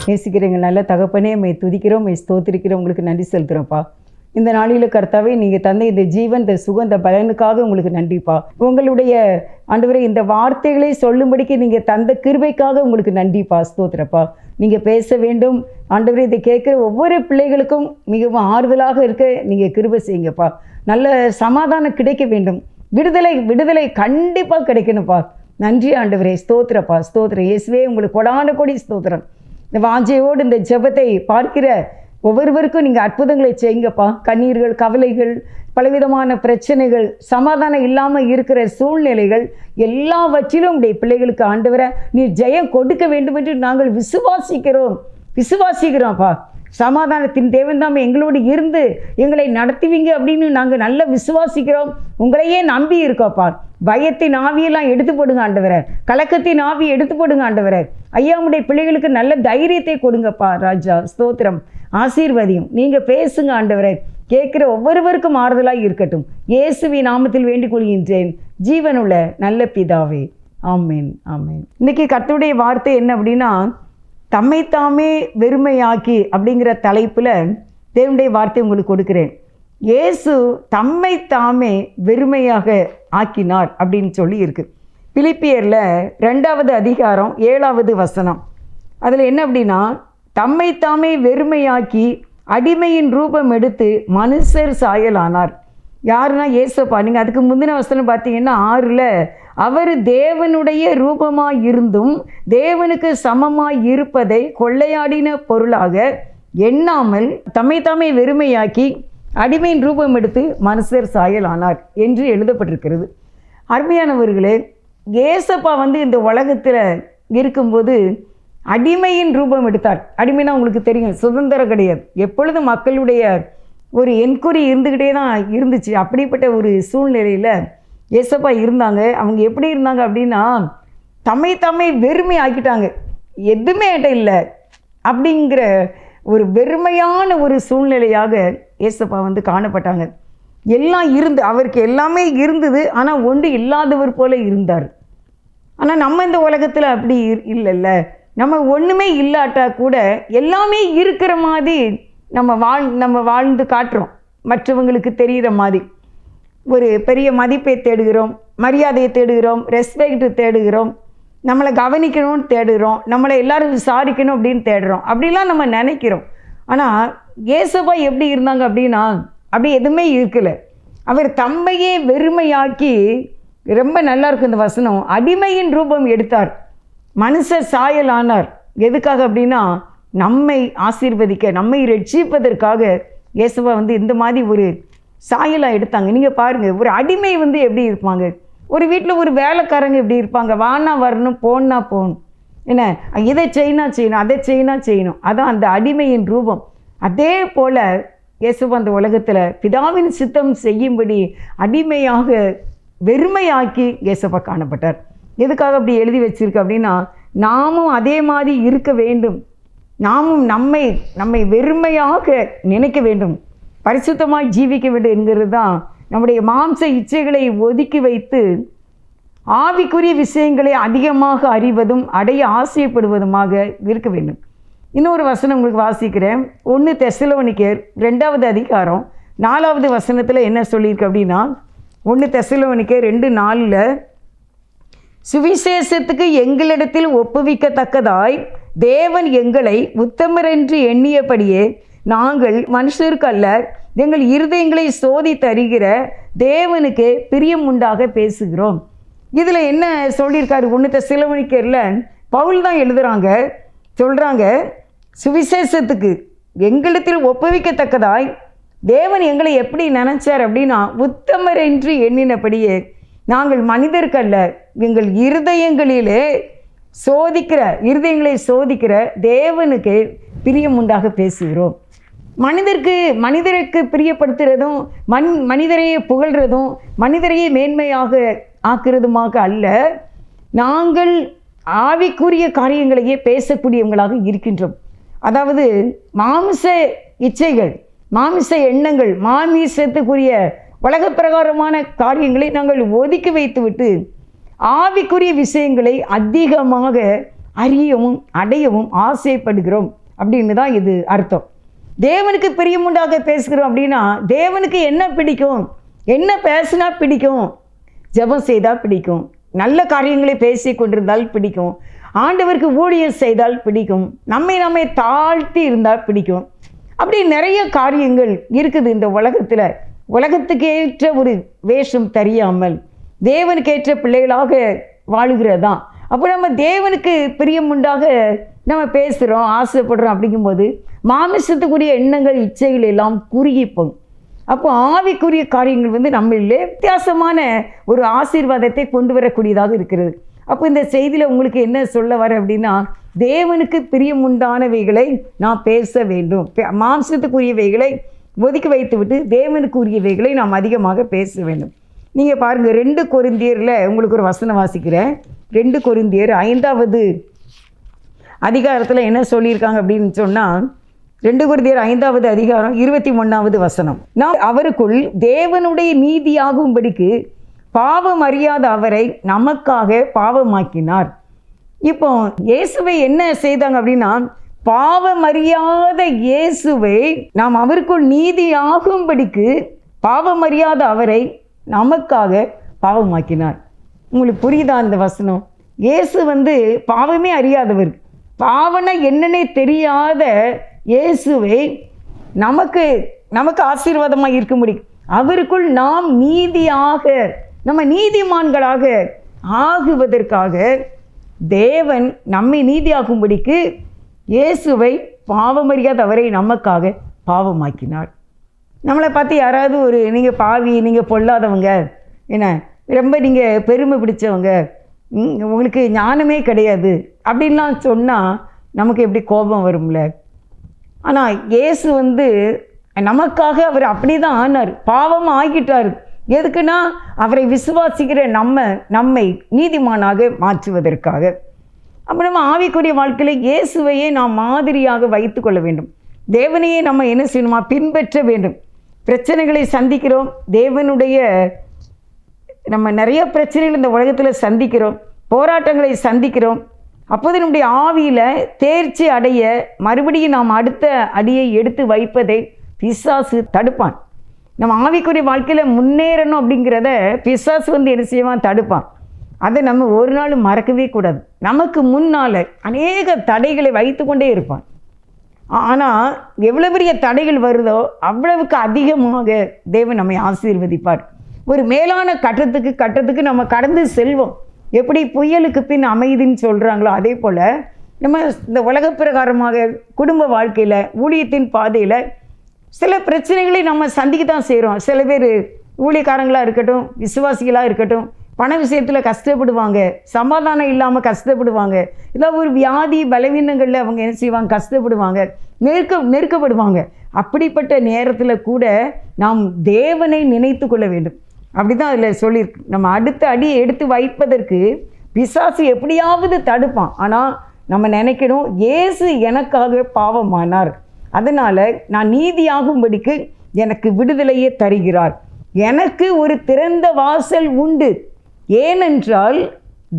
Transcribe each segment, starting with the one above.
நேசிக்கிறீங்க நல்ல தகப்பனே, மை துதிக்கிறோம், மை ஸ்தோத்திரிக்கிறோம், உங்களுக்கு நன்றி செலுத்துகிறோம்ப்பா. இந்த நாளில் கர்த்தாவே, நீங்கள் தந்த இந்த ஜீவன், இந்த சுகம், இந்த பலனுக்காக உங்களுக்கு நன்றிப்பா. உங்களுடைய ஆண்டவரே, இந்த வார்த்தைகளை சொல்லும்படிக்கு நீங்கள் தந்த கிருபைக்காக உங்களுக்கு நன்றிப்பா, ஸ்தோத்திரப்பா. நீங்கள் பேச வேண்டும் ஆண்டவரே, இதை கேட்குற ஒவ்வொரு பிள்ளைகளுக்கும் மிகவும் ஆறுதலாக இருக்க நீங்கள் கிருபை செய்யுங்கப்பா. நல்ல சமாதானம் கிடைக்க வேண்டும், விடுதலை கண்டிப்பாக கிடைக்கணும்ப்பா. நன்றி ஆண்டவரே, ஸ்தோத்திரப்பா, ஸ்தோத்திரம். இயேசுவே, உங்களுக்கு கொடான கொடி ஸ்தோத்திரம். இந்த வாஞ்சையோடு இந்த ஜெபத்தை பார்க்கிற ஒவ்வொருவருக்கும் நீங்கள் அற்புதங்களை செய்யுங்கப்பா. கண்ணீர்கள், கவலைகள், பலவிதமான பிரச்சனைகள், சமாதானம் இல்லாமல் இருக்கிற சூழ்நிலைகள் எல்லாவற்றிலும் உங்களுடைய பிள்ளைகளுக்கு ஆண்டவரை நீர் ஜெயம் கொடுக்க வேண்டும் என்று நாங்கள் விசுவாசிக்கிறோம்ப்பா. சமாதானத்தின் தேவன் தாமே எங்களோடு இருந்து எங்களை நடத்துவீங்க அப்படின்னு நாங்கள் நல்ல விசுவாசிக்கிறோம். உங்களையே நம்பி இருக்கோப்பா. பயத்தின் ஆவியெல்லாம் எடுத்து போடுங்க ஆண்டவரை, கலக்கத்தின் ஆவி எடுத்து போடுங்க ஆண்டவரை. ஐயாவுடைய பிள்ளைகளுக்கு நல்ல தைரியத்தை கொடுங்கப்பா ராஜா, ஸ்தோத்திரம். ஆசீர்வதியும், நீங்கள் பேசுங்க ஆண்டவரை. கேட்குற ஒவ்வொருவருக்கும் ஆறுதலாக இருக்கட்டும். இயேசுவின் நாமத்தில் வேண்டிக் கொள்கின்றேன், ஜீவனுள்ள நல்ல பிதாவே, ஆமேன், ஆமேன். இன்னைக்கு கர்த்தருடைய வார்த்தை என்ன அப்படின்னா, தம்மைத்தாமே வெறுமையாக்கி அப்படிங்கிற தலைப்பில் தேவனுடைய வார்த்தை உங்களுக்கு கொடுக்குறேன். இயேசு தம்மைத்தாமே வெறுமையாக ஆக்கினார் அப்படின்னு சொல்லி இருக்கு. பிலிப்பியரில் 2வது அதிகாரம் 7வது வசனம். அதில் என்ன அப்படின்னா, தம்மைத்தாமே வெறுமையாக்கி அடிமையின் ரூபம் எடுத்து மனுஷர் சாயலானார். யாருன்னா இயேசுப்பா. நீங்கள் அதுக்கு முந்தின வசனம் பார்த்தீங்கன்னா 6ல், அவர் தேவனுடைய ரூபமாய் இருந்தும் தேவனுக்கு சமமாய் இருப்பதை கொள்ளையாடின பொருளாக எண்ணாமல் தம்மைத்தாமே வெறுமையாக்கி அடிமையின் ரூபம் எடுத்து மனுஷர் சாயலானார் என்று எழுதப்பட்டிருக்கிறது. அருமையானவர்களே, இயேசுப்பா இந்த உலகத்தில் இருக்கும்போது அடிமையின் ரூபம் எடுத்தார். அடிமைனா உங்களுக்கு தெரியும், சுதந்திரம் கிடையாது. எப்பொழுதும் மக்களுடைய ஒரு என்கொயரி இருந்துக்கிட்டே தான் இருந்துச்சு. அப்படிப்பட்ட ஒரு சூழ்நிலையில் இயேசுப்பா இருந்தாங்க. அவங்க எப்படி இருந்தாங்க அப்படின்னா, தம்மை வெறுமை ஆக்கிட்டாங்க. எதுவுமே இடம் இல்லை அப்படிங்கிற ஒரு வெறுமையான ஒரு சூழ்நிலையாக இயேசுப்பா காணப்பட்டாங்க. எல்லாம் இருந்து, அவருக்கு எல்லாமே இருந்தது, ஆனால் ஒன்று இல்லாதவர் போல இருந்தார். ஆனால் நம்ம இந்த உலகத்தில் அப்படி இல்லைல்ல. நம்ம ஒன்றுமே இல்லாட்டா கூட எல்லாமே இருக்கிற மாதிரி நம்ம வாழ்ந்து காட்டுறோம். மற்றவங்களுக்கு தெரிகிற மாதிரி ஒரு பெரிய மதிப்பை தேடுகிறோம், மரியாதையை தேடுகிறோம், ரெஸ்பெக்ட் தேடுகிறோம், நம்மளை கவனிக்கணும்னு தேடுகிறோம், நம்மளை எல்லாரும் விசாரிக்கணும் அப்படின்னு தேடுறோம். அப்படிலாம் நம்ம நினைக்கிறோம். ஆனால் இயேசுப்பா எப்படி இருந்தாங்க அப்படின்னா, அப்படி எதுவுமே இருக்கலை. அவர் தம்மையே வெறுமையாக்கி, ரொம்ப நல்லா இருக்கும் இந்த வசனம், அடிமையின் ரூபம் எடுத்தார், மனுஷ சாயலானார். எதுக்காக அப்படின்னா, நம்மை ஆசீர்வதிக்க, நம்மை ரட்சிப்பதற்காக இயேசுவா இந்த மாதிரி ஒரு சாயலாக எடுத்தாங்க. நீங்கள் பாருங்கள், ஒரு அடிமை எப்படி இருப்பாங்க, ஒரு வீட்டில் ஒரு வேலைக்காரங்க எப்படி இருப்பாங்க, வானா வரணும், போனா போகணும், என்ன இதை செய்யணும், அதை செய்யணும். அதான் அந்த அடிமையின் ரூபம். அதே போல் இயேசுவா அந்த உலகத்தில் பிதாவின் சித்தம் செய்யும்படி அடிமையாக வெறுமையாக்கி இயேசுவா காணப்பட்டார். எதுக்காக அப்படி எழுதி வச்சிருக்கு அப்படின்னா, நாமும் அதே மாதிரி இருக்க வேண்டும். நாமும் நம்மை வெறுமையாக நினைக்க வேண்டும், பரிசுத்தமாக ஜீவிக்க வேண்டும் என்கிறது தான். நம்முடைய மாம்ச இச்சைகளை ஒதுக்கி வைத்து ஆவிக்குரிய விஷயங்களை அதிகமாக அறிவதும் அடைய ஆசைப்படுவதுமாக இருக்க வேண்டும். இன்னொரு வசனம் உங்களுக்கு வாசிக்கிறேன். 1 தெசலோனிக்கேர் 2வது அதிகாரம் 4வது வசனத்தில் என்ன சொல்லியிருக்கு அப்படின்னா, 1 தெசலோனிக்கேர் 2:4, சுவிசேஷத்துக்கு எங்களிடத்தில் ஒப்புவிக்கத்தக்கதாய் தேவன் எங்களை உத்தமரென்று எண்ணியபடியே நாங்கள் மனுஷருக்கு அல்ல, எங்கள் இருதயங்களை சோதித்தறிகிற தேவனுக்கு பிரியம் உண்டாக பேசுகிறோம். இதில் என்ன சொல்லியிருக்காரு? 1 தெசலோனிக்கேரில் பவுல் தான் எழுதுகிறாங்க, சொல்கிறாங்க, சுவிசேஷத்துக்கு எங்களிடத்தில் ஒப்புவிக்கத்தக்கதாய் தேவன் எங்களை எப்படி நினைச்சார் அப்படின்னா, உத்தமர் என்று எண்ணினபடியே நாங்கள் மனிதர்க்கல்ல, எங்கள் இருதயங்களை சோதிக்கிற தேவனுக்கு பிரியம் உண்டாக பேசுகிறோம். மனிதருக்கு பிரியப்படுத்துறதும் மனிதரையே புகழ்கிறதும் மனிதரையே மேன்மையாக ஆக்குறதுமாக அல்ல, நாங்கள் ஆவிக்குரிய காரியங்களையே பேசக்கூடியவங்களாக இருக்கின்றோம். அதாவது மாமிச இச்சைகள், மாமிச எண்ணங்கள், மாமிசத்துக்குரிய உலக பிரகாரமான காரியங்களை நாங்கள் ஒதுக்கி வைத்துவிட்டு ஆவிக்குரிய விஷயங்களை அதிகமாக அறியவும் அடையவும் ஆசைப்படுகிறோம் அப்படின்னு தான் இது அர்த்தம். தேவனுக்கு பிரியமுண்டாக பேசுகிறோம் அப்படின்னா தேவனுக்கு என்ன பிடிக்கும், என்ன பேசினா பிடிக்கும், ஜெபம் செய்தால் பிடிக்கும், நல்ல காரியங்களை பேசி கொண்டிருந்தால் பிடிக்கும், ஆண்டவருக்கு ஊழியம் செய்தால் பிடிக்கும், நம்மை தாழ்த்தி இருந்தால் பிடிக்கும். அப்படி நிறைய காரியங்கள் இருக்குது இந்த உலகத்தில். உலகத்துக்கு ஏற்ற ஒரு வேஷம் தெரியாமல் தேவனுக்கேற்ற பிள்ளைகளாக வாழுகிறதான். அப்போ நம்ம தேவனுக்கு பிரியமுண்டாக நம்ம பேசுகிறோம், ஆசைப்படுறோம். அப்படிங்கும்போது மாமிசத்துக்குரிய எண்ணங்கள் இச்சைகள் எல்லாம் குறுகிப்போம். அப்போ ஆவிக்குரிய காரியங்கள் நம்மளிலே வித்தியாசமான ஒரு ஆசீர்வாதத்தை கொண்டு வரக்கூடியதாக இருக்கிறது. அப்போ இந்த செய்தியில் உங்களுக்கு என்ன சொல்ல வர அப்படின்னா, தேவனுக்கு பிரியமுண்டானவைகளை நான் பேச வேண்டும். மாம்சத்துக்குரியவைகளை ஒதுக்கி வைத்து விட்டு தேவனுக்குரியவைகளை நாம் அதிகமாக பேச வேண்டும். நீங்கள் பாருங்கள், 2 கொரிந்தியரில் உங்களுக்கு ஒரு வசனம் வாசிக்கிறேன். 2 கொரிந்தியர் 5வது அதிகாரத்தில் என்ன சொல்லியிருக்காங்க அப்படின்னு சொன்னால், 2 கொரிந்தியர் 5வது அதிகாரம் 21வது வசனம். நாம் அவருக்குள் தேவனுடைய நீதியாகும்படிக்கு பாவம் அறியாத அவரை நமக்காக பாவமாக்கினார். இப்போ இயேசுவை என்ன செய்தாங்க அப்படின்னா, பாவம் அறியாத இயேசுவை நாம் அவருக்குள் நீதியாகும்படிக்கு பாவம் அறியாத அவரை நமக்காக பாவமாக்கினார். உங்களுக்கு புரியுதா இந்த வசனம்? இயேசு பாவமே அறியாதவர், பாவனை என்னன்னே தெரியாத இயேசுவை நமக்கு ஆசீர்வாதமாக இருக்கும்படி அவருக்குள் நாம் நீதியாக, நம்ம நீதிமான்களாக ஆகுவதற்காக தேவன் நம்மை நீதியாகும்படிக்கு இயேசுவை பாவமறியாத அவரை நமக்காக பாவமாக்கினார். நம்மளை பார்த்து யாராவது நீங்கள் பாவி, நீங்கள் பொல்லாதவங்க, என்ன ரொம்ப நீங்கள் பெருமை பிடிச்சவங்க, உங்களுக்கு ஞானமே கிடையாது அப்படின்லாம் சொன்னால் நமக்கு எப்படி கோபம் வரும்ல. ஆனால் இயேசு நமக்காக அவர் அப்படி தான் ஆனார், பாவம் ஆகிட்டார். எதுக்குன்னா அவரை விசுவாசிக்கிற நம்மை நீதிமானாக மாற்றுவதற்காக. அப்போ நம்ம ஆவிக்குரிய வாழ்க்கையில் இயேசுவையே நாம் மாதிரியாக வைத்து கொள்ள வேண்டும். தேவனையே நம்ம என்ன செய்யணுமா, பின்பற்ற வேண்டும். பிரச்சனைகளை சந்திக்கிறோம், நம்ம நிறைய பிரச்சனைகள் இந்த உலகத்தில் சந்திக்கிறோம், போராட்டங்களை சந்திக்கிறோம். அப்போது நம்முடைய ஆவியில் தேர்ச்சி அடைய மறுபடியும் நாம் அடுத்த அடியை எடுத்து வைப்பதை பிசாசு தடுப்பான். நம்ம ஆவிக்குரிய வாழ்க்கையில் முன்னேறணும் அப்படிங்கிறத பிசாசு என்ன செய்வான், தடுப்பான். அதை நம்ம ஒரு நாள் மறக்கவே கூடாது. நமக்கு முன்னால் அநேக தடைகளை வைத்து கொண்டே இருப்பான். ஆனால் எவ்வளோ பெரிய தடைகள் வருதோ அவ்வளவுக்கு அதிகமாக தேவன் நம்மை ஆசீர்வதிப்பார். ஒரு மேலான கட்டத்துக்கு நம்ம கடந்து செல்வோம். எப்படி புயலுக்கு பின் அமைதின்னு சொல்கிறாங்களோ அதே போல் நம்ம இந்த உலக பிரகாரமாக குடும்ப வாழ்க்கையில் ஊழியத்தின் பாதையில் சில பிரச்சனைகளை நம்ம சந்திக்க தான் செய்கிறோம். சில பேர் ஊழியக்காரங்களாக இருக்கட்டும், விசுவாசிகளாக இருக்கட்டும், பண விஷயத்தில் கஷ்டப்படுவாங்க, சமாதானம் இல்லாமல் கஷ்டப்படுவாங்க, ஏதாவது ஒரு வியாதி பலவீனங்களில் அவங்க என்ன செய்வாங்க, கஷ்டப்படுவாங்க, நெருக்கப்படுவாங்க. அப்படிப்பட்ட நேரத்தில் கூட நாம் தேவனை நினைத்து கொள்ள வேண்டும். அப்படி தான் அதில் சொல்லியிருக்கு. நம்ம அடுத்த அடியை எடுத்து வைப்பதற்கு பிசாசு எப்படியாவது தடுப்பான். ஆனால் நம்ம நினைக்கணும், இயேசு எனக்காக பாவமானார், அதனால் நான் நீதியாகும்படிக்கு எனக்கு விடுதலையே தருகிறார், எனக்கு ஒரு திறந்த வாசல் உண்டு, ஏனென்றால்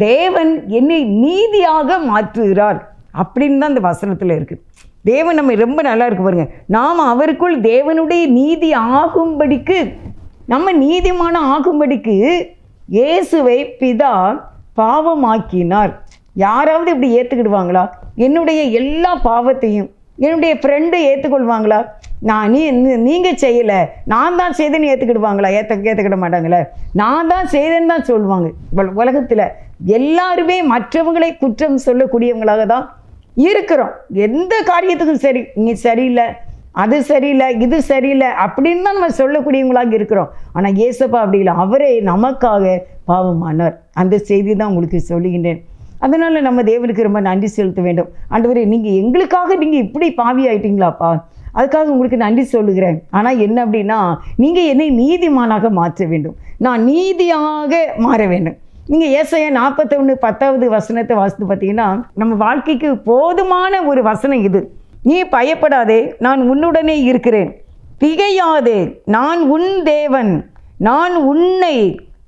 தேவன் என்னை நீதியாக மாற்றுகிறார் அப்படின்னு தான் இந்த வசனத்தில் இருக்குது. தேவன் நம்ம ரொம்ப நல்லா இருக்கு பாருங்க. நாம் அவருக்குள் தேவனுடைய நீதி ஆகும்படிக்கு, நம்ம நீதிமான ஆகும்படிக்கு இயேசுவை பிதா பாவமாக்கினார். யாராவது இப்படி ஏற்றுக்கிடுவாங்களா? என்னுடைய எல்லா பாவத்தையும் என்னுடைய ஃப்ரெண்டு ஏற்றுக்கொள்வாங்களா? நீங்கள் செய்யலை, நான் தான் செய்தேன்னு ஏற்றுக்கிடுவாங்களா? ஏற்றுக்கிட மாட்டாங்களே. நான் தான் செய்தேன்னு தான் சொல்லுவாங்க. உலகத்தில் எல்லாருமே மற்றவங்களை குற்றம் சொல்லக்கூடியவங்களாக தான் இருக்கிறோம். எந்த காரியத்துக்கும் சரி, நீ சரியில்லை, அது சரியில்லை, இது சரியில்லை அப்படின்னு தான் நம்ம சொல்லக்கூடியவங்களாக இருக்கிறோம். ஆனால் இயேசப்பா அப்படி இல்லை, அவரே நமக்காக பாவமானார். அந்த செய்தி தான் உங்களுக்கு சொல்லுகின்றேன். அதனால் நம்ம தேவனுக்கு ரொம்ப நன்றி செலுத்த வேண்டும். ஆண்டவரே, நீங்கள் எங்களுக்காக நீங்கள் இப்படி பாவி ஆயிட்டீங்களாப்பா, அதுக்காக உங்களுக்கு நன்றி சொல்லுகிறேன். ஆனால் என்ன அப்படின்னா, நீங்கள் என்னை நீதிமானாக மாற்ற வேண்டும், நான் நீதியாக மாற வேண்டும். நீங்கள் ஏசாயா 41:10 வசனத்தை வாசித்து பார்த்தீங்கன்னா நம்ம வாழ்க்கைக்கு போதுமான ஒரு வசனம் இது. நீ பயப்படாதே, நான் உன்னுடனே இருக்கிறேன், திகையாதே, நான் உன் தேவன், நான் உன்னை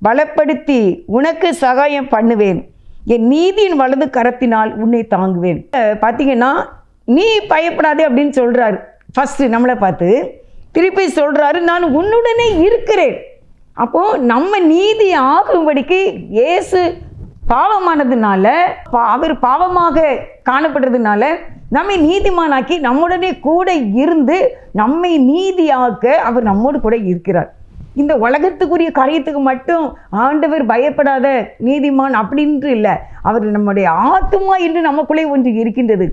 பலப்படுத்தி உனக்கு சகாயம் பண்ணுவேன், என் நீதியின் வலது கரத்தினால் உன்னை தாங்குவேன். பார்த்தீங்கன்னா நீ பயப்படாதே அப்படின்னு சொல்கிறாரு. ஃபஸ்ட்டு நம்மளை பார்த்து திருப்பி சொல்கிறாரு, நான் உன்னுடனே இருக்கிறேன். அப்போது நம்ம நீதி ஆகும்படிக்கு இயேசு பாவமானதுனால, அவர் பாவமாக காணப்படுறதுனால நம்மை நீதிமானாக்கி நம்முடனே கூட இருந்து நம்மை நீதியாக்க அவர் நம்மோடு கூட இருக்கிறார். இந்த உலகத்துக்குரிய காரியத்துக்கு மட்டும் ஆண்டவர் பயப்படாத நீதிமான் அப்படின்ட்டு இல்லை. அவர் நம்முடைய ஆத்துமா என்று நமக்குள்ளே ஒன்று இருக்கின்றது.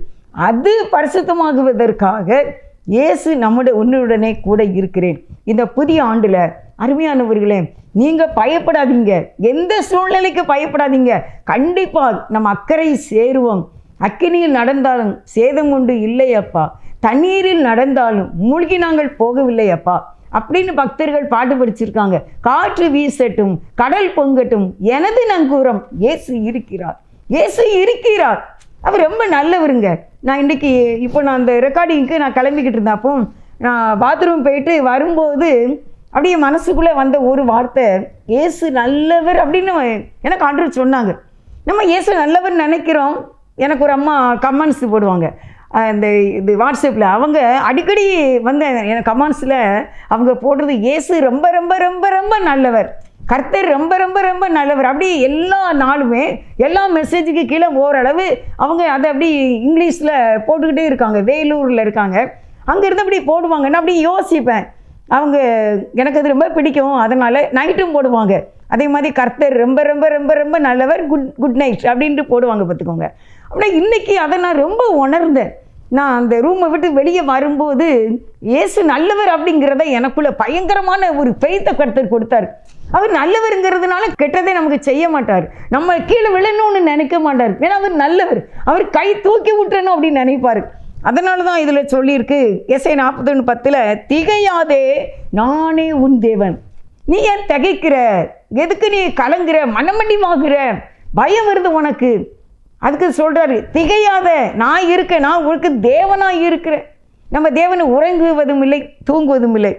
அது பரிசுத்தமாகுவதற்காக இயேசு உன்னுடனே கூட இருக்கிறேன். இந்த புதிய ஆண்டில் அருமையானவர்களே, நீங்கள் பயப்படாதீங்க, எந்த சூழ்நிலைக்கு பயப்படாதீங்க. கண்டிப்பாக நம்ம அக்கறை சேருவோம். அக்கினியில் நடந்தாலும் சேதம் உண்டு இல்லையப்பா, தண்ணீரில் நடந்தாலும் மூழ்கி நாங்கள் போகவில்லை அப்பா அப்படின்னு பக்தர்கள் பாட்டு படிச்சிருக்காங்க. காற்று வீசட்டும், கடல் பொங்கட்டும், எனது நங்கூரம் இயேசு இருக்கிறார், இயேசு இருக்கிறார். அவர் ரொம்ப நல்லவருங்க. நான் இன்றைக்கி நான் அந்த ரெக்கார்டிங்க்கு நான் கிளம்பிக்கிட்டு இருந்தேன். அப்போ நான் பாத்ரூம் போயிட்டு வரும்போது அப்படியே மனசுக்குள்ளே வந்த ஒரு வார்த்தை, இயேசு நல்லவர் அப்படின்னு எனக்கு ஆண்டவர் சொன்னாங்க. நம்ம இயேசு நல்லவர் நினைக்கிறோம். எனக்கு ஒரு அம்மா கமெண்ட்ஸ் போடுவாங்க இது வாட்ஸ்அப்பில். அவங்க அடிக்கடி எனக்கு கமெண்ட்ஸில் அவங்க போடுறது, இயேசு ரொம்ப ரொம்ப ரொம்ப ரொம்ப நல்லவர், கர்த்தர் ரொம்ப ரொம்ப ரொம்ப நல்லவர். அப்படி எல்லா நாளுமே எல்லா மெசேஜுக்கு கீழே ஓரளவு அவங்க அதை அப்படி இங்கிலீஷில் போட்டுக்கிட்டே இருக்காங்க. வேலூரில் இருக்காங்க, அங்கேருந்து அப்படி போடுவாங்க. நான் அப்படி யோசிப்பேன், அவங்க எனக்கு அது ரொம்ப பிடிக்கும், அதனால் நைட்டும் போடுவாங்க. அதே மாதிரி கர்த்தர் ரொம்ப ரொம்ப ரொம்ப ரொம்ப நல்லவர், குட் நைட் அப்படின்ட்டு போடுவாங்க பார்த்துக்கோங்க. அப்படின்னா இன்றைக்கி அதை நான் ரொம்ப உணர்ந்தேன். நான் அந்த ரூமை விட்டு வெளியே வரும்போது இயேசு நல்லவர் அப்படிங்கிறத எனக்குள்ள பயங்கரமான ஒரு பெய்த கர்த்தர் கொடுத்தார். அவர் நல்லவருங்கிறதுனால கெட்டதை நமக்கு செய்ய மாட்டார், நம்ம கீழே விழணும்னு நினைக்க மாட்டார். ஏன்னா அவர் நல்லவர், அவர் கை தூக்கி விட்டுறணும் அப்படின்னு நினைப்பார். அதனால தான் இதில் சொல்லியிருக்கு எஸ்ஐ 41:10, திகையாதே நானே உன் தேவன். நீ ஏன் திகைக்கிற, எதுக்கு நீ கலங்குற, மனமடிவாகிற, பயம் வருது உனக்கு, அதுக்கு சொல்கிறாரு திகையாத, நான் இருக்கேன், நான் உனக்கு தேவனாக இருக்கிறேன். நம்ம தேவனை உறங்குவதும் இல்லை தூங்குவதும் இல்லை.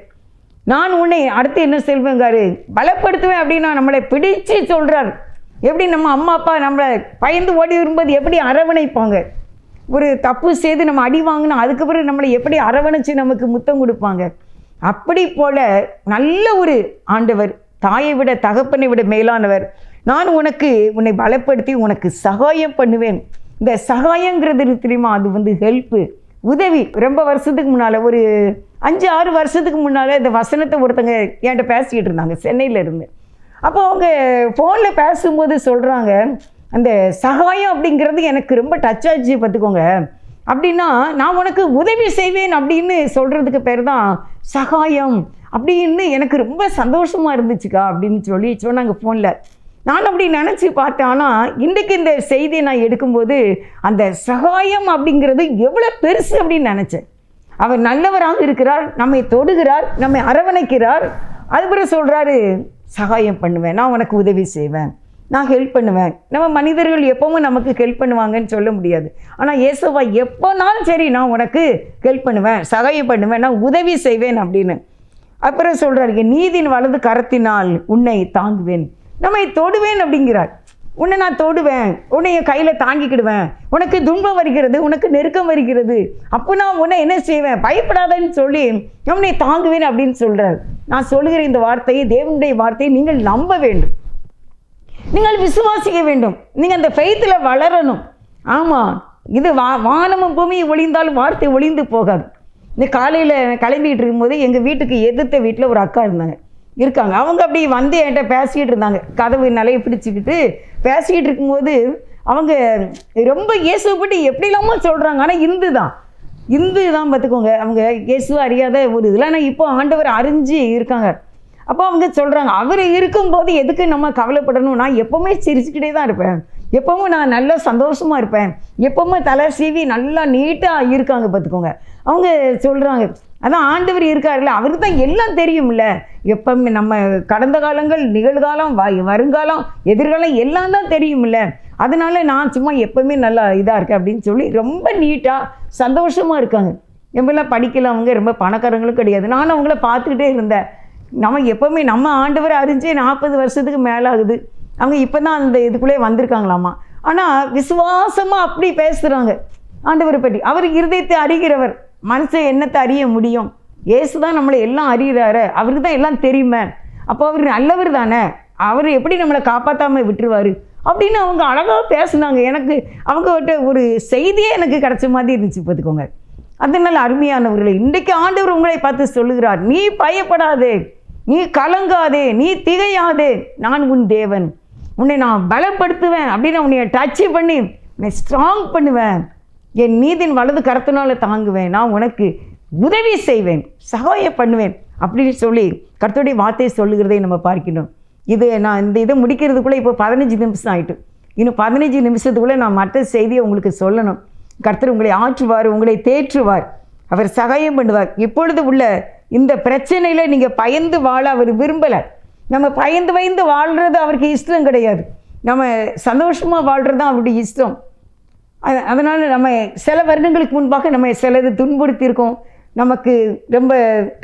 நான் உன்னை அடுத்து என்ன செல்வேங்காரு பலப்படுத்துவேன் அப்படின்னா நம்மளை பிடிச்சு சொல்கிறார். எப்படி நம்ம அம்மா அப்பா நம்மளை பயந்து ஓடி வரும்போது எப்படி அரவணைப்பாங்க, ஒரு தப்பு செய்து நம்ம அடி வாங்கினா அதுக்கு பிறகு நம்மளை எப்படி அரவணைச்சு நமக்கு முத்தம் கொடுப்பாங்க, அப்படி போல நல்ல ஒரு ஆண்டவர், தாயை விட தகப்பனை விட மேலானவர். நான் உன்னை பலப்படுத்தி உனக்கு சகாயம் பண்ணுவேன். இந்த சகாயங்கிறது தெரியுமா, அது ஹெல்ப்பு, உதவி. ரொம்ப வருஷத்துக்கு முன்னால், ஒரு 5-6 வருஷத்துக்கு முன்னால் இந்த வசனத்தை ஒருத்தங்க என்கிட்ட பேசிக்கிட்டு இருந்தாங்க சென்னையில் இருந்து. அப்போ அவங்க ஃபோனில் பேசும்போது சொல்கிறாங்க, அந்த சகாயம் அப்படிங்கிறது எனக்கு ரொம்ப டச் ஆச்சு பார்த்துக்கோங்க. அப்படின்னா நான் உனக்கு உதவி செய்வேன் அப்படின்னு சொல்கிறதுக்கு பேர் தான் சகாயம் அப்படின்னு எனக்கு ரொம்ப சந்தோஷமாக இருந்துச்சுக்கா அப்படின்னு சொன்னாங்க ஃபோனில். நான் அப்படி நினச்சி பார்த்தேன். ஆனால் இன்றைக்கு இந்த செய்தியை நான் எடுக்கும்போது அந்த சகாயம் அப்படிங்கிறது எவ்வளோ பெருசு அப்படின்னு நினச்சேன். அவர் நல்லவராக இருக்கிறார், நம்மை தொடுகிறார், நம்மை அரவணைக்கிறார். அதுபோல் சொல்கிறாரு, சகாயம் பண்ணுவேன், நான் உனக்கு உதவி செய்வேன், நான் ஹெல்ப் பண்ணுவேன். நம்ம மனிதர்கள் எப்பவும் நமக்கு ஹெல்ப் பண்ணுவாங்கன்னு சொல்ல முடியாது. ஆனால் இயேசுவா எப்போனாலும் சரி நான் உனக்கு ஹெல்ப் பண்ணுவேன், சகாயம் பண்ணுவேன், நான் உதவி செய்வேன் அப்படின்னு. அப்புறம் சொல்கிறார், என் நீதியின் வலது கரத்தினால் உன்னை தாங்குவேன், நம்மை தொடுவேன் அப்படிங்கிறார். உன்னை நான் தொடுவேன், உன்னை என் கையில் தாங்கிக்கிடுவேன், உனக்கு துன்பம் வருகிறது, உனக்கு நெருக்கம் வருகிறது, அப்போ நான் உன்னை என்ன செய்வேன், பயப்படாதன்னு சொல்லி உன்னை தாங்குவேன் அப்படின்னு சொல்கிறார். நான் சொல்லுகிற இந்த வார்த்தையை, தேவனுடைய வார்த்தையை நீங்கள் நம்ப வேண்டும், நீங்கள் விசுவாசிக்க வேண்டும், நீங்கள் அந்த ஃபெய்த்தில் வளரணும். ஆமாம், இது வானமும் பூமியை ஒளிந்தாலும் வார்த்தை ஒளிந்து போகாது. இந்த காலையில் கிளம்பிகிட்டு இருக்கும்போது எங்கள் வீட்டுக்கு எதிர்த்த வீட்டில் ஒரு அக்கா இருக்காங்க. அவங்க அப்படி என்கிட்ட பேசிக்கிட்டு இருந்தாங்க, கதவு நிலையை பிடிச்சிக்கிட்டு பேசிக்கிட்டு இருக்கும்போது அவங்க ரொம்ப இயேசுவை பற்றி எப்படிலாமோ சொல்கிறாங்க. ஆனால் இந்து தான் பார்த்துக்கோங்க. அவங்க இயேசுவை அறியாத ஒரு இதில், ஆனால் இப்போ ஆண்டவர் அறிஞ்சு இருக்காங்க. அப்போ அவங்க சொல்கிறாங்க, அவர் இருக்கும்போது எதுக்கு நம்ம கவலைப்படணும், நான் எப்போவுமே சிரிச்சுக்கிட்டே தான் இருப்பேன், எப்போவும் நான் நல்லா சந்தோஷமாக இருப்பேன், எப்போவுமே தலை சீவி நல்லா நீட்டாக இருக்காங்க பார்த்துக்கோங்க. அவங்க சொல்கிறாங்க, அதான் ஆண்டவர் இருக்காருல்ல, அவருக்கு தான் எல்லாம் தெரியும்ல, எப்பவுமே நம்ம கடந்த காலங்கள், நிகழ்காலம், வருங்காலம், எதிர்காலம் எல்லாம் தான் தெரியும்ல, அதனால நான் சும்மா எப்போவுமே நல்லா இதாக இருக்கேன் அப்படின்னு சொல்லி ரொம்ப நீட்டாக சந்தோஷமாக இருக்காங்க. எப்பெல்லாம் படிக்கல, அவங்க ரொம்ப பணக்காரங்களும் கிடையாது. நானும் அவங்கள பார்த்துக்கிட்டே இருந்தேன். நம்ம எப்போவுமே நம்ம ஆண்டவர் அறிஞ்சே 40 வருஷத்துக்கு மேலே ஆகுது. அவங்க இப்போ தான் அந்த இதுக்குள்ளே வந்திருக்காங்களாமா. ஆனால் விசுவாசமாக அப்படி பேசுகிறாங்க ஆண்டவரை பற்றி. அவர் இருதயத்தை அறிகிறவர், மனுஷன் என்னத்தை அறிய முடியும்? இயேசு தான் நம்மளை எல்லாம் அறிகிறாரு, அவருக்கு தான் எல்லாம் தெரியுமே. அப்போ அவர் நல்லவர் தானே, அவர் எப்படி நம்மளை காப்பாற்றாமல் விட்டுருவார் அப்படின்னு அவங்க அழகாக பேசுனாங்க. எனக்கு அவங்ககிட்ட ஒரு செய்தியே எனக்கு கிடைச்ச மாதிரி இருந்துச்சு பார்த்துக்கோங்க. அதனால் அருமையானவர்களே, இன்றைக்கு ஆண்டவர் உங்களை பார்த்து சொல்லுகிறார், நீ பயப்படாதே, நீ கலங்காதே, நீ திகையாதே, நான் உன் தேவன், உன்னை நான் பலப்படுத்துவேன் அப்படின்னு உன்னை டச் பண்ணி உன்னை ஸ்ட்ராங் பண்ணுவேன், என் நீதின் வலது கரத்தினால தாங்குவேன், நான் உனக்கு உதவி செய்வேன், சகாயம் பண்ணுவேன் அப்படின்னு சொல்லி கர்த்தருடைய வார்த்தையை சொல்லுகிறதை நம்ம பார்க்கணும். இது நான் இந்த இதை முடிக்கிறதுக்குள்ளே இப்போ 15 நிமிஷம் ஆகிட்டு, இன்னும் 15 நிமிஷத்துக்குள்ளே நான் மற்ற செய்தியை உங்களுக்கு சொல்லணும். கர்த்தர் உங்களை ஆற்றுவார், உங்களை தேற்றுவார், அவர் சகாயம் பண்ணுவார். இப்பொழுது உள்ள இந்த பிரச்சனையில் நீங்கள் பயந்து வாழ அவர் விரும்பலை. நம்ம பயந்து வாழ்கிறது அவருக்கு இஷ்டம் கிடையாது. நம்ம சந்தோஷமாக வாழ்கிறது தான் அவருடைய இஷ்டம். அதனால் நம்ம சில வருடங்களுக்கு முன்பாக நம்ம சிலது துன்புறுத்தியிருக்கோம், நமக்கு ரொம்ப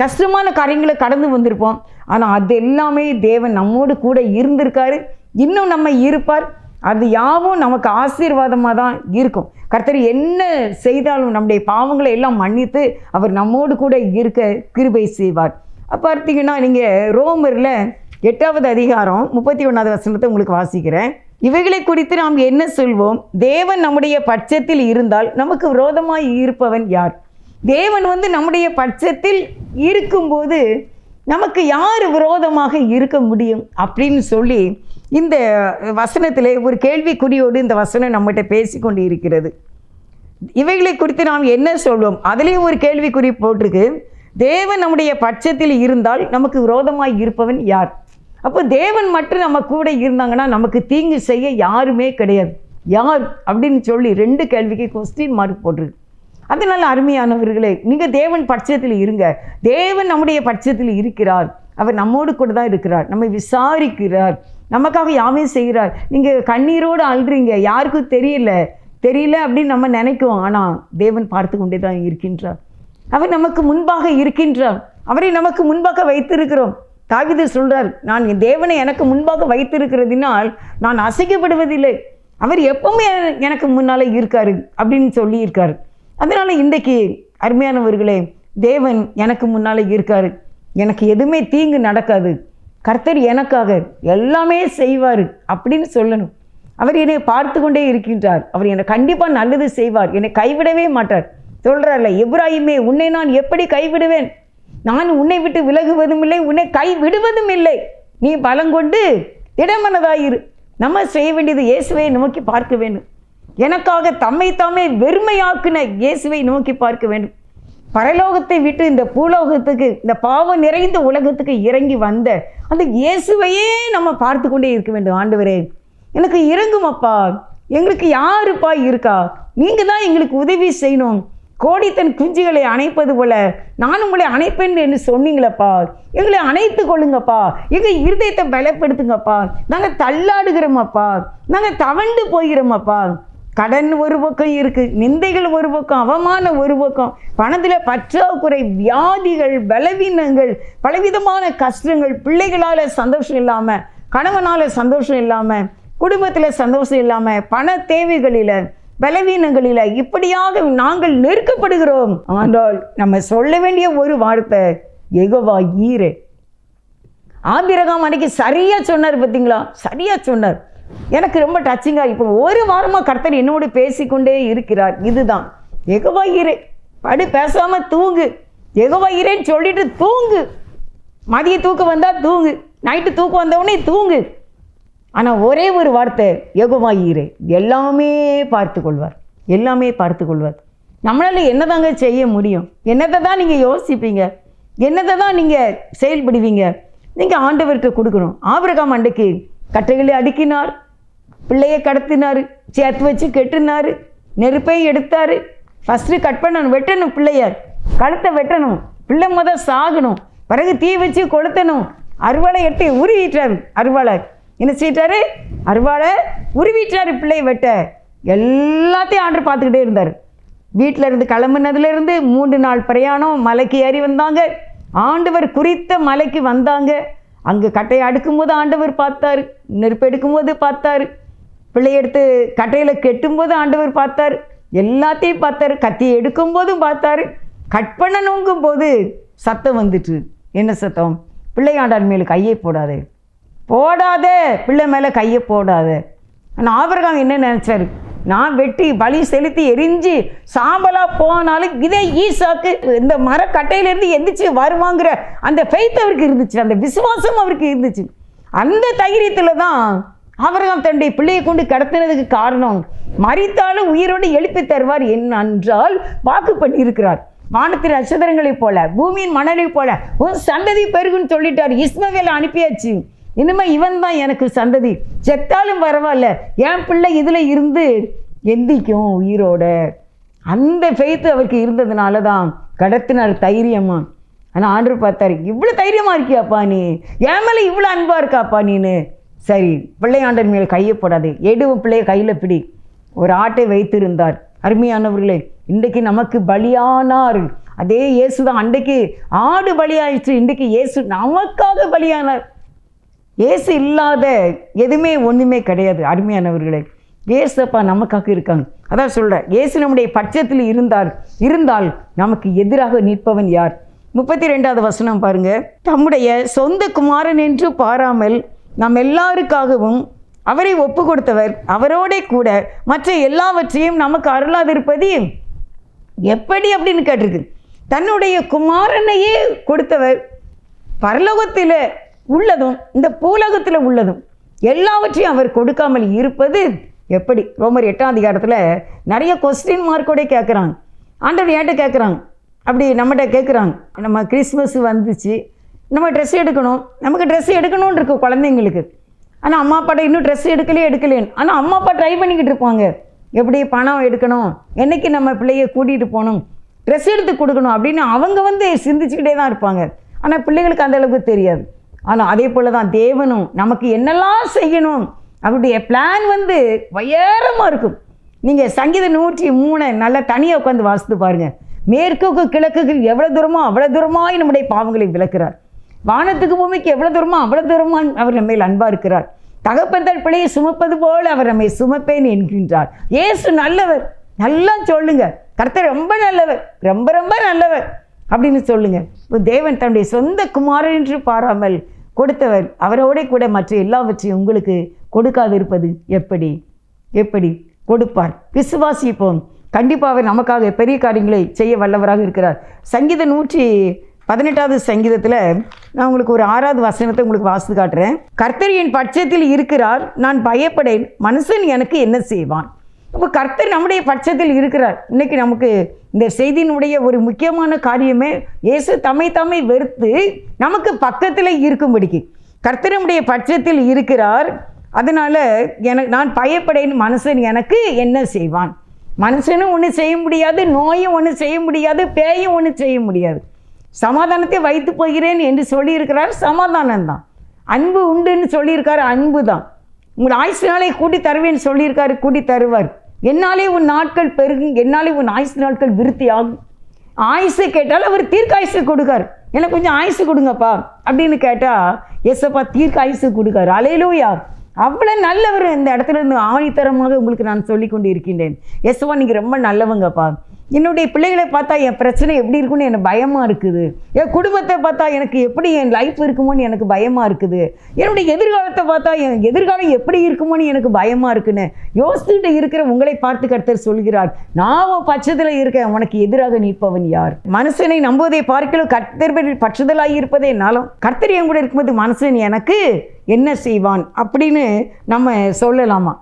கஷ்டமான காரியங்களை கடந்து வந்திருப்போம். ஆனால் அது எல்லாமே தேவன் நம்மோடு கூட இருந்திருக்காரு, இன்னும் நம்ம இருப்பார். அது யாவும் நமக்கு ஆசீர்வாதமாக தான் இருக்கும். கர்த்தர் என்ன செய்தாலும் நம்முடைய பாவங்களை எல்லாம் மன்னித்து அவர் நம்மோடு கூட இருக்க கிருபை செய்வார். பார்த்தீங்கன்னா நீங்கள் ரோமரில் 8வது அதிகாரம் 31வது வசனத்தை உங்களுக்கு வாசிக்கிறேன். இவைகளை குறித்து நாம் என்ன சொல்வோம்? தேவன் நம்முடைய பட்சத்தில் இருந்தால் நமக்கு விரோதமாய் இருப்பவன் யார்? தேவன் நம்முடைய பட்சத்தில் இருக்கும்போது நமக்கு யார் விரோதமாக இருக்க முடியும் அப்படின்னு சொல்லி இந்த வசனத்தில் ஒரு கேள்விக்குறியோடு இந்த வசனம் நம்மகிட்ட பேசிக்கொண்டு இருக்கிறது. இவைகளை குறித்து நாம் என்ன சொல்வோம்? அதுலேயும் ஒரு கேள்விக்குறி போட்டிருக்கு. தேவன் நம்முடைய பட்சத்தில் இருந்தால் நமக்கு விரோதமாய் இருப்பவன் யார்? அப்போ தேவன் மட்டும் நம்ம கூட இருந்தாங்கன்னா நமக்கு தீங்கு செய்ய யாருமே கிடையாது. யார் அப்படின்னு சொல்லி 2 கேள்விக்கு கொஸ்டின் மார்க் போட்டிருக்கு. அதனால் அருமையானவர்களே, நீங்கள் தேவன் பட்சத்தில் இருங்க. தேவன் நம்முடைய பட்சத்தில் இருக்கிறார், அவர் நம்மோடு கூட தான் இருக்கிறார், நம்மை விசாரிக்கிறார், நமக்காக யாமே செய்கிறார். நீங்கள் கண்ணீரோடு அழுறீங்க, யாருக்கும் தெரியல அப்படின்னு நம்ம நினைக்குவோம். ஆனால் தேவன் பார்த்து கொண்டே தான் இருக்கின்றார். அவர் நமக்கு முன்பாக இருக்கின்றார், அவரை நமக்கு முன்பாக வைத்திருக்கிறோம். தாவீது சொல்றார், நான் என் தேவனை எனக்கு முன்பாக வைத்திருக்கிறதினால் நான் அசைக்கப்படுவதில்லை, அவர் எப்பவுமே எனக்கு முன்னாலே இருக்காரு அப்படின்னு சொல்லியிருக்காரு. அதனால இன்றைக்கு அருமையானவர்களே, தேவன் எனக்கு முன்னாலே இருக்காரு, எனக்கு எதுவுமே தீங்கு நடக்காது, கர்த்தர் எனக்காக எல்லாமே செய்வார் அப்படின்னு சொல்லணும். அவர் என்னை பார்த்து கொண்டே இருக்கின்றார், அவர் என்னை கண்டிப்பாக நல்லது செய்வார், என்னை கைவிடவே மாட்டார். சொல்கிறார்ல, எப்ராஹிமே உன்னை நான் எப்படி கைவிடுவேன்? நான் உன்னை விட்டு விலகுவதும் இல்லை, உன்னை கைவிடுவதும் இல்லை, நீ பலங்கொண்டு திடமனதாயிரு. நம்ம செய்ய வேண்டியது இயேசுவை நோக்கி பார்க்க வேண்டும். எனக்காக தம்மை தாமே வெறுமையாக்குன இயேசுவை நோக்கி பார்க்க வேண்டும். பரலோகத்தை விட்டு இந்த பூலோகத்துக்கு, இந்த பாவம் நிறைந்த உலகத்துக்கு இறங்கி வந்த அந்த இயேசுவையே நம்ம பார்த்து கொண்டே இருக்க வேண்டும். ஆண்டவரே எனக்கு இறங்குமப்பா, எங்களுக்கு யாருப்பா இருக்கா? நீங்கள் தான் எங்களுக்கு உதவி செய்யணும். கோடி தன் குஞ்சுகளை அணைப்பது போல நான் உங்களை அணைப்பேன் என்று சொன்னீங்களப்பா, எங்களை அணைத்து கொள்ளுங்கப்பா, எங்கள் இருதயத்தை பலப்படுத்துங்கப்பா. நாங்கள் தள்ளாடுகிறோமப்பா, நாங்கள் தவண்டு போகிறோமப்பா. கடன் ஒரு பக்கம் இருக்குது, நிந்தைகள் ஒரு பக்கம், அவமானம் ஒரு பக்கம், பணத்தில் பற்றாக்குறை, வியாதிகள், பலவீனங்கள், பலவிதமான கஷ்டங்கள், பிள்ளைகளால் சந்தோஷம் இல்லாமல், கணவனால் சந்தோஷம் இல்லாமல், குடும்பத்தில் சந்தோஷம் இல்லாமல், பண தேவைகளில், பலவீனங்களில் இப்படியாக நாங்கள் நெருக்கப்படுகிறோம். ஆனால் நம்ம சொல்ல வேண்டிய ஒரு வார்த்தை, யெகோவா ஈரே. ஆபிரகாம் அன்னைக்கு சரியாக சொன்னார், பார்த்தீங்களா? சரியாக சொன்னார். எனக்கு ரொம்ப டச்சிங்காக இப்போ ஒரு வாரமாக கர்த்தர் என்னோடு பேசிக்கொண்டே இருக்கிறார். இதுதான் யெகோவா ஈரே. படு, பேசாமல் தூங்கு, யெகோவா ஈரேன்னு சொல்லிட்டு தூங்கு. மதிய தூக்கம் வந்தால் தூங்கு, நைட்டு தூக்கம் வந்தவுடனே தூங்கு. ஆனால் ஒரே ஒரு வார்த்தை, யெகோவா ஈரே, எல்லாமே பார்த்து கொள்வார், எல்லாமே பார்த்து கொள்வார். நம்மளால் என்னதாங்க செய்ய முடியும்? என்னதை தான் நீங்கள் யோசிப்பீங்க? என்னதை தான் நீங்கள் செயல்படுவீங்க? நீங்கள் ஆண்டவர்கிட்ட கொடுக்கணும். ஆபிரகாம் அன்றைக்கு கட்டைகளை அடுக்கினார், பிள்ளையை கடத்தினார், சேர்த்து வச்சு கெட்டினார், நெருப்பை எடுத்தார். ஃபஸ்ட்டு கட் பண்ணணும், வெட்டணும், பிள்ளைய கழுத்தை வெட்டணும், பிள்ளை முதல் சாகணும், பிறகு தீ வச்சு கொளுத்தணும். அருவாளை எடுத்து உருவிட்டார். அருவாளை என்ன செய்யிட்டாரு? அருவாளை உருவிட்டார் பிள்ளையை வெட்ட. எல்லாத்தையும் ஆண்டவர் பார்த்துக்கிட்டே இருந்தார். வீட்டில் இருந்து கிளம்புனதுலேருந்து 3 நாள் பிரயாணம், மலைக்கு ஏறி வந்தாங்க. ஆண்டவர் குறித்த மலைக்கு வந்தாங்க. அங்கே கட்டையை அடுக்கும்போது ஆண்டவர் பார்த்தார், நெருப்பு எடுக்கும்போது பார்த்தார். பிள்ளை எடுத்து கட்டையில் கெட்டும்போது ஆண்டவர் பார்த்தார், எல்லாத்தையும் பார்த்தார். கத்தியை எடுக்கும் போதும் பார்த்தார். கட் பண்ணணுங்கும் போது சத்தம் வந்துட்டு. என்ன சத்தம்? பிள்ளையாண்டான் மேலே கையை போடாதே, போடாதே, பிள்ளை மேலே கையை போடாதே. ஆனால் ஆபிரகாம் என்ன நினச்சாரு? நான் வெட்டி பலி செலுத்தி எரிஞ்சு சாம்பலாக போனாலும் இதே ஈசாக்கு இந்த மரக்கட்டையிலேருந்து எந்திரிச்சு வருவாங்கிற அந்த ஃபெய்த் அவருக்கு இருந்துச்சு, அந்த விசுவாசம் அவருக்கு இருந்துச்சு. அந்த தைரியத்தில் தான் ஆபிரகாம் தன்னுடைய பிள்ளையை கொண்டு கடத்தினதுக்கு காரணம், மரித்தாலும் உயிரோடு எழுப்பி தருவார் என்றால் வாக்கு பண்ணியிருக்கிறார். வானத்தின் நட்சத்திரங்களைப் போல, பூமியின் மணலைப் போல உன் சந்ததி பெருகுன்னு சொல்லிட்டார். இஸ்மவேலை அனுப்பியாச்சு. இனிமே இவன் தான் எனக்கு சந்ததி, செத்தாலும் பரவாயில்ல, என் பிள்ளை இதில் இருந்து எந்திக்கும் உயிரோட. அந்த ஃபெய்த்து அவருக்கு இருந்ததுனால தான் கடத்தினார் தைரியமா. ஆனால் ஆண்டவர் பார்த்தாரு, இவ்வளோ தைரியமாக இருக்கியாப்பா நீ, என் மேலே இவ்வளோ அன்பாக இருக்காப்பா நீனு. சரி, பிள்ளையாண்டன் மேலே கையை போடாது, எடுவும் பிள்ளையை கையில் பிடி. ஒரு ஆட்டை வைத்திருந்தார். அருமையானவர்களே, இன்றைக்கு நமக்கு பலியானார் அதே இயேசு தான். அன்றைக்கு ஆடு பலியாயிடுச்சு, இன்றைக்கு இயேசு நமக்காக பலியானார். இயேசு இல்லாத எதுவுமே ஒன்றுமே கிடையாது. அருமையானவர்களே, இயேசுப்பா நமக்காக இருக்காங்க. அதான் சொல்கிறேன், இயேசு நம்முடைய பட்சத்தில் இருந்தால் நமக்கு எதிராக நிற்பவன் யார்? 32வது வசனம் பாருங்க. தம்முடைய சொந்த குமாரன் என்று பாராமல் நம் எல்லாருக்காகவும் அவரை ஒப்பு கொடுத்தவர் அவரோட கூட மற்ற எல்லாவற்றையும் நமக்கு அருளாதிருப்பது எப்படி அப்படின்னு கேட்டிருக்கு. தன்னுடைய குமாரனையே கொடுத்தவர், பரலோகத்தில் உள்ளதும் இந்த பூலோகத்தில் உள்ளதும் எல்லாவற்றையும் அவர் கொடுக்காமல் இருப்பது எப்படி? ரோமர் 8ஆம் அதிகாரத்தில் நிறைய கொஸ்டின் மார்க்கோட கேட்குறாங்க. ஆண்டவர் ஏன்ட்ட கேட்குறாங்க, அப்படி நம்மகிட்ட கேட்குறாங்க. நம்ம கிறிஸ்மஸ் வந்துச்சு, நம்ம ட்ரெஸ் எடுக்கணும், நமக்கு ட்ரெஸ் எடுக்கணும்னு இருக்கும் குழந்தைங்களுக்கு. ஆனால் அம்மா அப்பாட்ட இன்னும் ட்ரெஸ் எடுக்கலேன்னு. ஆனால் அம்மா அப்பா ட்ரை பண்ணிக்கிட்டு இருப்பாங்க, எப்படி பணம் எடுக்கணும், என்றைக்கு நம்ம பிள்ளையை கூட்டிகிட்டு போகணும், ட்ரெஸ் எடுத்து கொடுக்கணும் அப்படின்னு அவங்க சிந்திச்சுக்கிட்டே தான் இருப்பாங்க. ஆனால் பிள்ளைங்களுக்கு அந்தளவுக்கு தெரியாது. ஆனால் அதே போல் தான் தேவனும் நமக்கு என்னெல்லாம் செய்யணும் அவருடைய பிளான் உயரமாக இருக்கும். நீங்கள் சங்கீதம் 103 நல்லா தனியாக உட்காந்து வாசித்து பாருங்கள். மேற்குக்கு கிழக்குக்கு எவ்வளோ தூரமோ அவ்வளோ தூரமாய் நம்முடைய பாவங்களை விளக்குறார். வானத்துக்கு பூமிக்கு எவ்வளோ தூரமோ அவ்வளோ தூரமாக அவர் நம்ம மேல் அன்பாக இருக்கிறார். தகப்பன் தன் பிள்ளையை சுமப்பது போல் அவர் நம்மை சுமப்பேன் என்கின்றார். இயேசு நல்லவர், நல்லா சொல்லுங்க. கர்த்தர் ரொம்ப நல்லவர், ரொம்ப ரொம்ப நல்லவர் அப்படின்னு சொல்லுங்க. தேவன் தன்னுடைய சொந்த குமாரன் என்று பாராமல் கொடுத்தவர் அவரோட கூட மற்ற எல்லாவற்றையும் உங்களுக்கு கொடுக்காது இருப்பது எப்படி? எப்படி கொடுப்பார்? விசுவாசிப்போம். கண்டிப்பாக அவர் நமக்காக பெரிய காரியங்களை செய்ய வல்லவராக இருக்கிறார். சங்கீதம் 118வது சங்கீதத்தில் நான் உங்களுக்கு ஒரு 6வது வசனத்தை உங்களுக்கு வாசித்து காட்டுறேன். கர்த்தர் என் பட்சத்தில் இருக்கிறார், நான் பயப்படேன், மனுஷன் எனக்கு என்ன செய்வான்? அப்போ கர்த்தர் நம்முடைய பட்சத்தில் இருக்கிறார். இன்றைக்கி நமக்கு இந்த செய்தியினுடைய ஒரு முக்கியமான காரியமே இயேசு தம்மை வெறுத்து நமக்கு பக்கத்தில் இருக்கும்படிக்கு கர்த்தர் நம்முடைய பட்சத்தில் இருக்கிறார். அதனால் நான் பயப்படேன், மனுஷன் எனக்கு என்ன செய்வான்? மனுஷனும் ஒன்றும் செய்ய முடியாது, நோயும் ஒன்றும் செய்ய முடியாது, பேயும் ஒன்றும் செய்ய முடியாது. சமாதானத்தை வைத்து போகிறேன் என்று சொல்லியிருக்கிறார், சமாதானம் தான். அன்பு உண்டுன்னு சொல்லியிருக்காரு, அன்பு தான். உங்கள் ஆயுசு நாளை கூட்டி தருவேன்னு சொல்லியிருக்காரு, கூட்டி தருவார். என்னாலே உன் நாட்கள் பெருகும், என்னாலே உன் ஆயுசு நாட்கள் விருத்தி ஆகும். ஆயுசு கேட்டால் அவர் தீர்க்க ஆயுசு கொடுக்கார். எனக்கு கொஞ்சம் ஆயுசு கொடுங்கப்பா அப்படின்னு கேட்டால் எஸ்ப்பா தீர்க்க ஆயுசு கொடுக்காரு. அல்லேலூயா, அவ்வளோ நல்லவர். இந்த இடத்துல இருந்து ஆணித்தரமாக உங்களுக்கு நான் சொல்லி கொண்டு இருக்கின்றேன். எஸ்வா நீங்கள் ரொம்ப நல்லவங்கப்பா. என்னுடைய பிள்ளைகளை பார்த்தா என் பிரச்சனை எப்படி இருக்குன்னு எனக்கு பயமாக இருக்குது. என் குடும்பத்தை பார்த்தா எனக்கு எப்படி என் லைஃப் இருக்குமோன்னு எனக்கு பயமாக இருக்குது. என்னுடைய எதிர்காலத்தை பார்த்தா என் எதிர்காலம் எப்படி இருக்குமோன்னு எனக்கு பயமாக இருக்குன்னு யோசிச்சுட்டு இருக்கிற உங்களை பார்த்து கர்த்தர் சொல்கிறார், நான் உன் பட்சத்தில் இருக்கேன், உனக்கு எதிராக நிற்பவன் யார்? மனுஷனை நம்புவதை பார்க்கலாம், கர்த்தர் பட்சத்திலாகி இருப்பதே நாளும். கர்த்தர் என் கூட இருக்கும்போது மனுஷன் எனக்கு என்ன செய்வான் அப்படின்னு நம்ம சொல்லலாமா?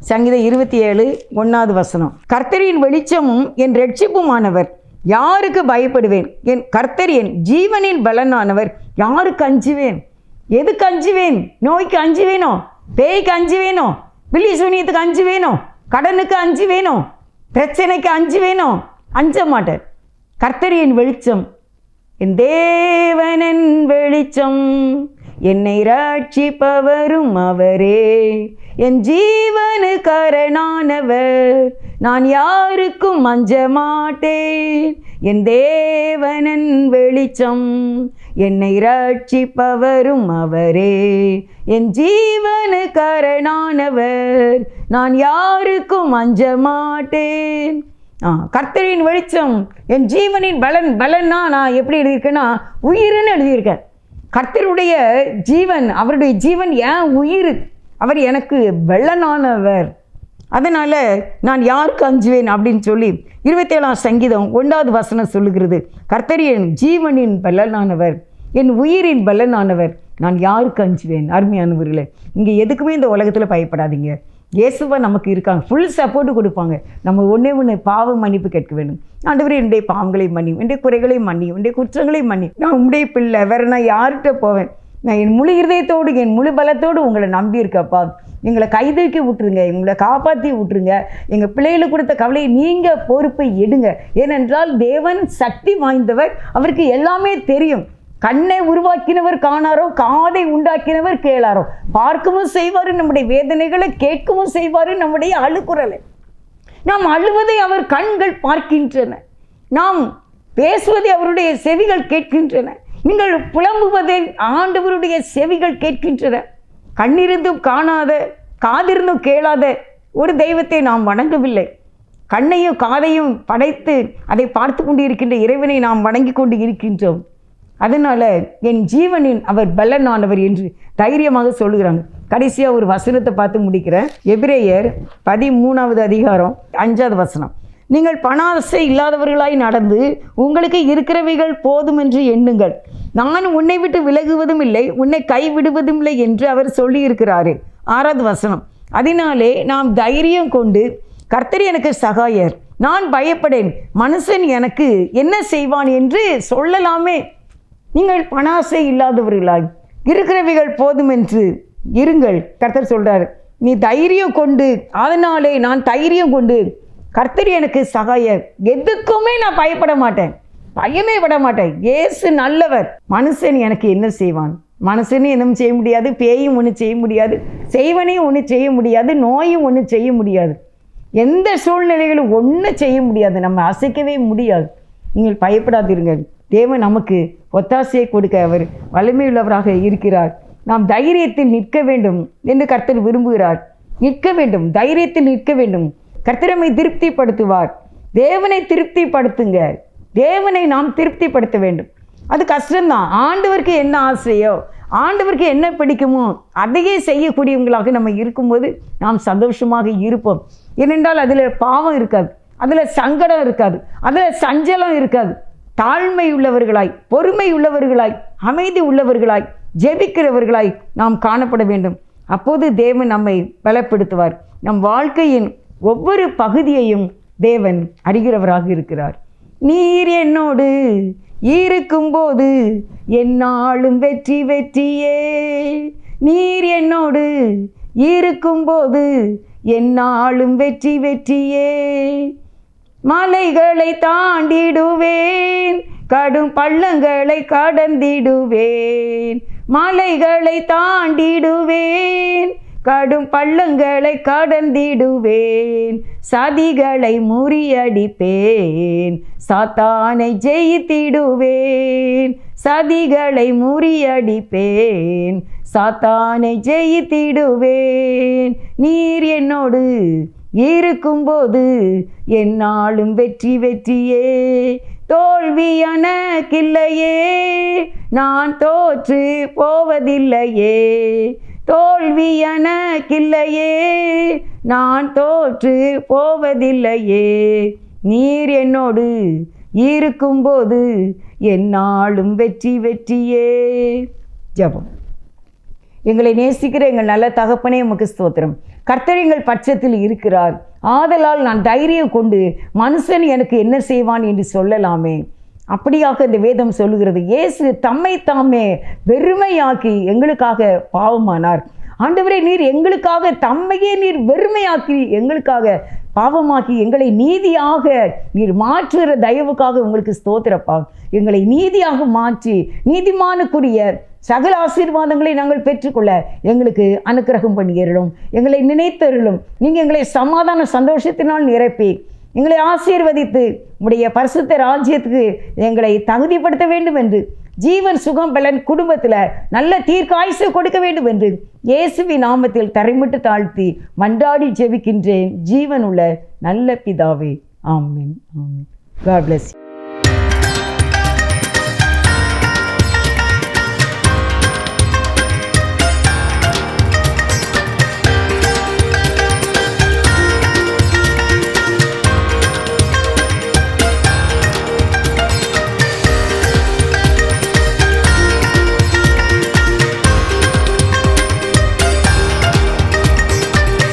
சங்கீதம் 27:1வது வசனம். கர்த்தரின் வெளிச்சமும் என் இரட்சிப்புமானவர், யாருக்கு பயப்படுவேன்? என் கர்த்தர் என் ஜீவனின் பலனானவர், யாருக்கு அஞ்சுவேன்? எதுக்கு அஞ்சுவேன்? நோய்க்கு அஞ்சு வேணும், பேய்க்கு அஞ்சு வேணும், பில்லி சூனியத்துக்கு அஞ்சு வேணும், கடனுக்கு அஞ்சு வேணும், பிரச்சனைக்கு அஞ்சு வேணும், அஞ்ச மாட்டேன். கர்த்தர் என் வெளிச்சம், என் தேவனின் வெளிச்சம், என்னை ரட்சிப்பவரும் அவரே, என் ஜீவனு காரணானவர், நான் யாருக்கும் அஞ்ச மாட்டேன். என் தேவனின் வெளிச்சம், என்னை ரட்சிப்பவரும் அவரே, என் ஜீவனுக்காரனானவர், நான் யாருக்கும் அஞ்ச மாட்டேன். கர்த்தரின் வெளிச்சம் என் ஜீவனின் பலன். பலன்னா நான் எப்படி எழுதியிருக்கேன்னா உயிர்னு எழுதியிருக்கேன். கர்த்தருடைய ஜீவன், அவருடைய ஜீவன் என் உயிர், அவர் எனக்கு பலனானவர். அதனால் நான் யாருக்கு அஞ்சுவேன் அப்படின்னு சொல்லி 27ஆம் சங்கீதம் 1வது வசனம் சொல்லுகிறது, கர்த்தர் என் ஜீவனின் பலனானவர், என் உயிரின் பலனானவர், நான் யாருக்கு அஞ்சுவேன். அருமையானவர்களே, இங்கே எதுக்குமே இந்த உலகத்தில் பயப்படாதீங்க. இயேசுவா நமக்கு இருக்காங்க, ஃபுல் சப்போர்ட்டு கொடுப்பாங்க. நம்ம ஒன்று பாவ மன்னிப்பு கேட்க வேண்டும். ஆண்டவரே, என்னுடைய பாவங்களை மன்னியும், என்னுடைய குறைகளை மன்னியும், என்னுடைய குற்றங்களை மன்னியும், நான் உங்களுடைய பிள்ளை, வேறு நான் யார்கிட்ட போவேன், நான் என் முழு இருதயத்தோடு என் முழு பலத்தோடு உங்களை நம்பி இருக்கப்பா, எங்களை கைதூக்கி விட்டுருங்க, எங்களை காப்பாற்றி விட்டுருங்க, எங்கள் பிள்ளைகளுக்கு கொடுத்த கவலையை நீங்கள் பொறுப்பை எடுங்க. ஏனென்றால் தேவன் சக்தி வாய்ந்தவர், அவருக்கு எல்லாமே தெரியும். கண்ணை உருவாக்கினவர் காணாரோ, காதை உண்டாக்கினவர் கேளாரோ, பார்க்கவும் செய்வார் நம்முடைய வேதனைகளை, கேட்கவும் செய்வார் நம்முடைய அழுகுரலை. நாம் அழுவதை அவர் கண்கள் பார்க்கின்றன, நாம் பேசுவதை அவருடைய செவிகள் கேட்கின்றன, நீங்கள் புலம்புவதை ஆண்டவருடைய செவிகள் கேட்கின்றன. கண்ணிருந்தும் காணாத, காதிருந்தும் கேளாத ஒரு தெய்வத்தை நாம் வணங்கவில்லை. கண்ணையும் காதையும் படைத்து அதை பார்த்து கொண்டு இருக்கின்ற இறைவனை நாம் வணங்கி கொண்டு இருக்கின்றோம். அதனால் என் ஜீவனின் அவர் பலனானவர் என்று தைரியமாக சொல்லுகிறாங்க. கடைசியாக ஒரு வசனத்தை பார்த்து முடிக்கிறேன். எபிரேயர் 13வது அதிகாரம் 5வது வசனம், நீங்கள் பணாசை இல்லாதவர்களாய் நடந்து உங்களுக்கு இருக்கிறவைகள் போதும் என்று எண்ணுங்கள், நான் உன்னை விட்டு விலகுவதும் இல்லை, உன்னை கைவிடுவதும் இல்லை என்று அவர் சொல்லியிருக்கிறாரு. 6வது வசனம், அதனாலே நாம் தைரியம் கொண்டு கர்த்தர் எனக்கு சகாயர், நான் பயப்படேன், மனுஷன் எனக்கு என்ன செய்வான் என்று சொல்லலாமே. நீங்கள் பணாசை இல்லாதவர்களாய் இருக்கிறவைகள் போதும் என்று இருங்கள். கர்த்தர் சொல்றார், நீ தைரியம் கொண்டு, அதனாலே நான் தைரியம் கொண்டு கர்த்தர் எனக்கு சகாயர், எதுக்குமே நான் பயப்பட மாட்டேன், பயமே பட மாட்டேன். இயேசு நல்லவர், மனுஷன் எனக்கு என்ன செய்வான், மனுஷனும் எதுவும் செய்ய முடியாது, பேயும் ஒன்றும் செய்ய முடியாது, செய்வனையும் ஒன்றும் செய்ய முடியாது, நோயும் ஒன்றும் செய்ய முடியாது, எந்த சூழ்நிலைகளும் ஒன்றும் செய்ய முடியாது, நம்ம அசைக்கவே முடியாது. நீங்கள் பயப்படாதீர்கள், தேவன் நமக்கு ஒத்தாசையை கொடுக்க அவர் வலிமையுள்ளவராக இருக்கிறார். நாம் தைரியத்தில் நிற்க வேண்டும் என்று கர்த்தர் விரும்புகிறார். நிற்க வேண்டும், தைரியத்தில் நிற்க வேண்டும். கர்த்தர் நம்மை திருப்திப்படுத்துவார். தேவனை திருப்திப்படுத்துங்க, தேவனை நாம் திருப்திப்படுத்த வேண்டும். அது கஷ்டம்தான். ஆண்டவருக்கு என்ன ஆசையோ, ஆண்டவருக்கு என்ன பிடிக்குமோ அதையே செய்யக்கூடியவங்களாக நம்ம இருக்கும்போது நாம் சந்தோஷமாக இருப்போம். ஏனென்றால் அதில் பாவம் இருக்காது, அதில் சங்கடம் இருக்காது, அதில் சஞ்சலம் இருக்காது. தாழ்மை உள்ளவர்களாய், பொறுமை உள்ளவர்களாய், அமைதி உள்ளவர்களாய், ஜெபிக்கிறவர்களாய் நாம் காணப்பட வேண்டும். அப்போது தேவன் நம்மை பலப்படுத்துவார். நம் வாழ்க்கையின் ஒவ்வொரு பகுதியையும் தேவன் அறிகிறவராக இருக்கிறார். நீர் என்னோடு இருக்கும்போது என்னாலும் வெற்றி வெற்றியே, நீர் என்னோடு இருக்கும்போது என்னாலும் வெற்றி வெற்றியே, மலைகளை தாண்டிடுவேன், கடும் பள்ளங்களை கடந்திடுவேன், மலைகளை தாண்டிடுவேன், கடும் பள்ளங்களை கடந்திடுவேன், சதிகளை முறியடிப்பேன், சாத்தானை ஜெயித்திடுவேன், சதிகளை முறியடிப்பேன், சாத்தானை ஜெயித்திடுவேன், நீர் என்னோடு இருக்கும்போது என்னாலும் வெற்றி வெற்றியே, தோல்வி எனக்கில்லையே, நான் தோற்று போவதில்லையே, தோல்வி எனக்கில்லையே, நான் தோற்று போவதில்லையே, நீர் என்னோடு இருக்கும்போது என்னாலும் வெற்றி வெற்றியே. ஜெபம். எங்களை நேசிக்கிற எங்கள் நல்ல தகப்பனே, உமக்கு ஸ்தோத்திரம். கர்த்தர் எங்கள் பட்சத்தில் இருக்கிறார், ஆதலால் நான் தைரியம் கொண்டு மனுஷன் எனக்கு என்ன செய்வான் என்று சொல்லலாமே. அப்படியாக இந்த வேதம் சொல்லுகிறது. இயேசு தம்மை தாமே வெறுமையாக்கி எங்களுக்காக பாவமானார். ஆண்டவரே, நீர் எங்களுக்காக தம்மையே நீர் வெறுமையாக்கி எங்களுக்காக பாவமாக்கி எங்களை நீதியாக நீர் மாற்றுகிற தயவுக்காக உங்களுக்கு ஸ்தோத்திரப்பா. எங்களை நீதியாக மாற்றி நீதிமானுக்குரிய சகல ஆசீர்வாதங்களை நாங்கள் பெற்றுக்கொள்ள எங்களுக்கு அனுக்கிரகம் பண்ணியருளும். எங்களை நினைத்தருளும். நீங்கள் எங்களை சமாதான சந்தோஷத்தினால் நிரப்பி எங்களை ஆசீர்வதித்து உம்முடைய பரிசுத்த ராஜ்யத்துக்கு எங்களை தகுதிப்படுத்த வேண்டும் என்று ஜீவன் சுகம் பலன் குடும்பத்தில் நல்ல தீர்க்காயுசு கொடுக்க வேண்டும் என்று இயேசுவின் நாமத்தில் தரைமிட்டு தாழ்த்தி மன்றாடி ஜெபிக்கின்றேன் ஜீவனுள்ள நல்ல பிதாவே. ஆமென். ஆமென். God bless you.